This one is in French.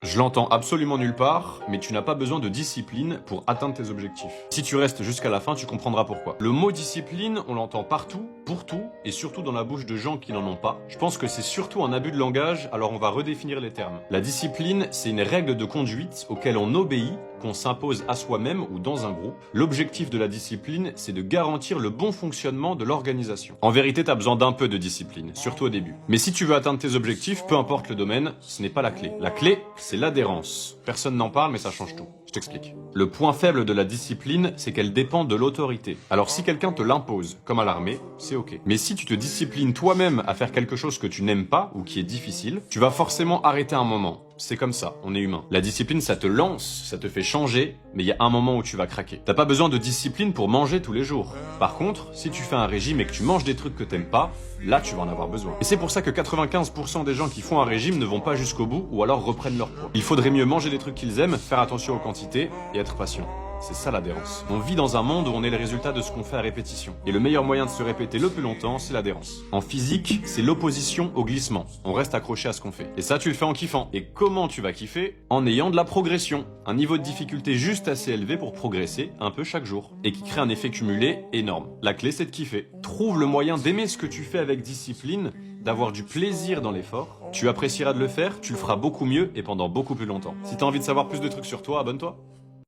Je l'entends absolument nulle part, mais tu n'as pas besoin de discipline pour atteindre tes objectifs. Si tu restes jusqu'à la fin, tu comprendras pourquoi. Le mot discipline, on l'entend partout, pour tout, et surtout dans la bouche de gens qui n'en ont pas. Je pense que c'est surtout un abus de langage, alors on va redéfinir les termes. La discipline, c'est une règle de conduite auquel on obéit, qu'on s'impose à soi-même ou dans un groupe. L'objectif de la discipline, c'est de garantir le bon fonctionnement de l'organisation. En vérité, tu as besoin d'un peu de discipline, surtout au début. Mais si tu veux atteindre tes objectifs, peu importe le domaine, ce n'est pas la clé. La clé, c'est l'adhérence. Personne n'en parle, mais ça change tout. Je t'explique. Le point faible de la discipline, c'est qu'elle dépend de l'autorité. Alors si quelqu'un te l'impose, comme à l'armée, c'est ok. Mais si tu te disciplines toi-même à faire quelque chose que tu n'aimes pas ou qui est difficile, tu vas forcément arrêter un moment. C'est comme ça, on est humain. La discipline, ça te lance, ça te fait changer, mais il y a un moment où tu vas craquer. T'as pas besoin de discipline pour manger tous les jours. Par contre, si tu fais un régime et que tu manges des trucs que t'aimes pas, là tu vas en avoir besoin. Et c'est pour ça que 95% des gens qui font un régime ne vont pas jusqu'au bout ou alors reprennent leur poids. Il faudrait mieux manger des trucs qu'ils aiment, faire attention aux quantités et être patient. C'est ça l'adhérence. On vit dans un monde où on est le résultat de ce qu'on fait à répétition. Et le meilleur moyen de se répéter le plus longtemps, c'est l'adhérence. En physique, c'est l'opposition au glissement. On reste accroché à ce qu'on fait. Et ça, tu le fais en kiffant. Et comment tu vas kiffer? En ayant de la progression. Un niveau de difficulté juste assez élevé pour progresser un peu chaque jour. Et qui crée un effet cumulé énorme. La clé, c'est de kiffer. Trouve le moyen d'aimer ce que tu fais avec discipline, d'avoir du plaisir dans l'effort. Tu apprécieras de le faire, tu le feras beaucoup mieux et pendant beaucoup plus longtemps. Si t'as envie de savoir plus de trucs sur toi, abonne-toi.